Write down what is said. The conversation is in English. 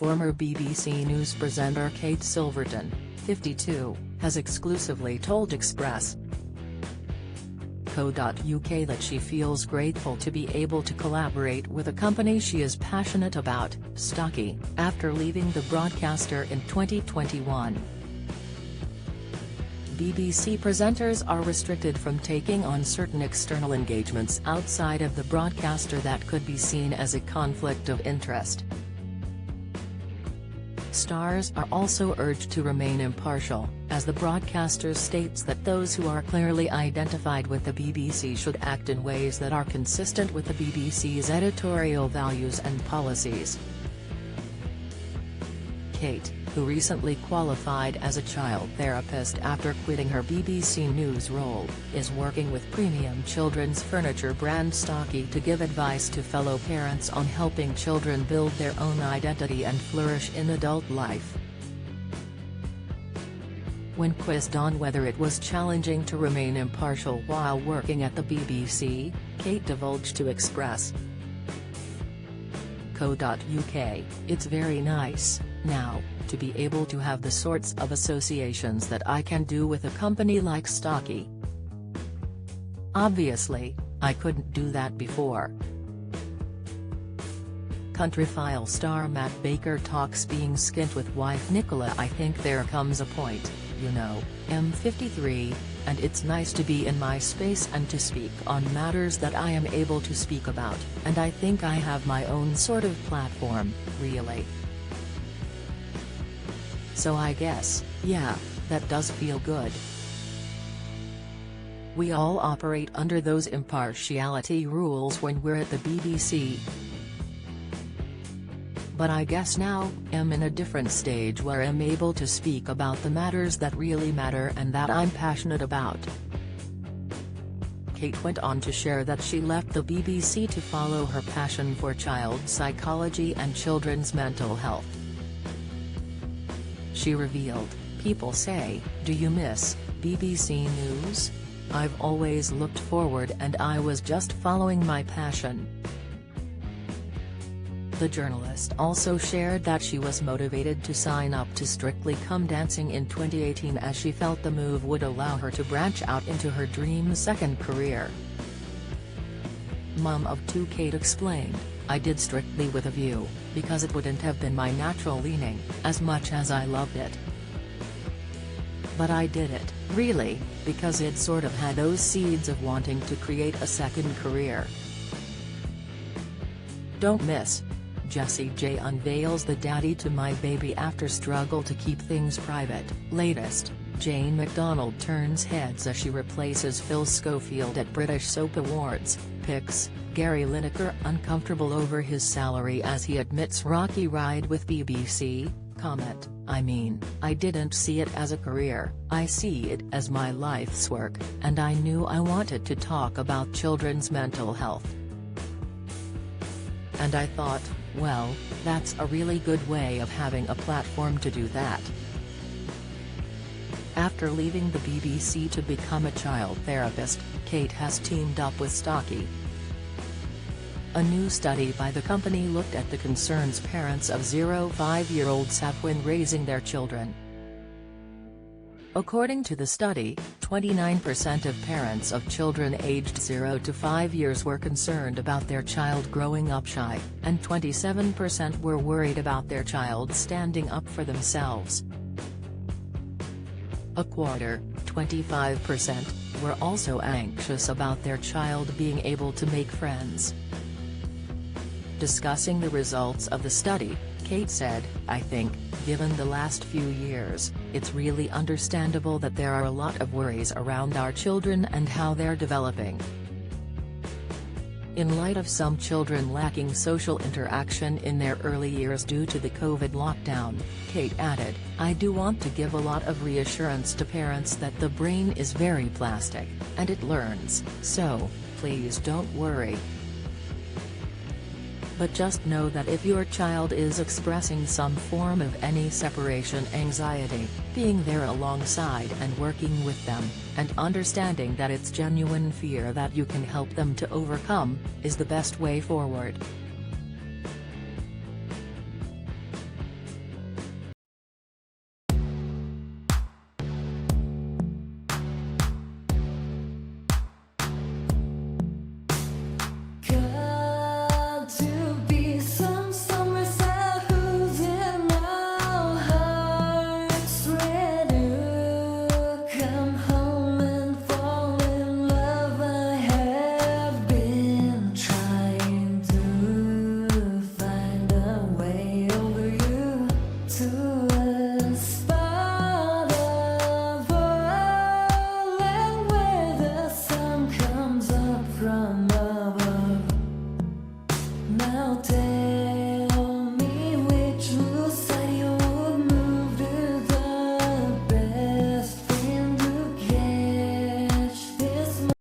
Former BBC News presenter Kate Silverton, 52, has exclusively told Express.co.uk that she feels grateful to be able to collaborate with a company she is passionate about, Stocky, after leaving the broadcaster in 2021. BBC presenters are restricted from taking on certain external engagements outside of the broadcaster that could be seen as a conflict of interest. Stars are also urged to remain impartial, as the broadcaster states that those who are clearly identified with the BBC should act in ways that are consistent with the BBC's editorial values and policies. Kate, who recently qualified as a child therapist after quitting her BBC News role, is working with premium children's furniture brand Stocky to give advice to fellow parents on helping children build their own identity and flourish in adult life. When quizzed on whether it was challenging to remain impartial while working at the BBC, Kate divulged to Express.co.uk, "It's very nice, now, to be able to have the sorts of associations that I can do with a company like Stocky. Obviously, I couldn't do that before." Countryfile star Matt Baker talks being skint with wife Nicola. "I think there comes a point, you know, I'm 53, and it's nice to be in my space and to speak on matters that I am able to speak about, and I think I have my own sort of platform, really. So I guess, yeah, that does feel good. We all operate under those impartiality rules when we're at the BBC. But I guess now, I'm in a different stage where I'm able to speak about the matters that really matter and that I'm passionate about." Kate went on to share that she left the BBC to follow her passion for child psychology and children's mental health. She revealed, "People say, do you miss BBC News? I've always looked forward and I was just following my passion." The journalist also shared that she was motivated to sign up to Strictly Come Dancing in 2018 as she felt the move would allow her to branch out into her dream second career. Mum of two Kate explained, "I did Strictly with a view, because it wouldn't have been my natural leaning, as much as I loved it. But I did it, really, because it sort of had those seeds of wanting to create a second career." Don't miss. Jessie J unveils the daddy to my baby after struggle to keep things private. Latest, Jane McDonald turns heads as she replaces Phil Schofield at British Soap Awards. Pics, Gary Lineker uncomfortable over his salary as he admits rocky ride with BBC. Comment, "I mean, I didn't see it as a career, I see it as my life's work, and I knew I wanted to talk about children's mental health. And I thought, well, that's a really good way of having a platform to do that." After leaving the BBC to become a child therapist, Kate has teamed up with Stocky. A new study by the company looked at the concerns parents of 0–5-year-olds have when raising their children. According to the study, 29% of parents of children aged 0 to 5 years were concerned about their child growing up shy, and 27% were worried about their child standing up for themselves. A quarter, 25%, were also anxious about their child being able to make friends. Discussing the results of the study, Kate said, "I think, given the last few years, it's really understandable that there are a lot of worries around our children and how they're developing. In light of some children lacking social interaction in their early years due to the COVID lockdown," Kate added, "I do want to give a lot of reassurance to parents that the brain is very plastic, and it learns, so, please don't worry. But just know that if your child is expressing some form of any separation anxiety, being there alongside and working with them, and understanding that it's genuine fear that you can help them to overcome, is the best way forward."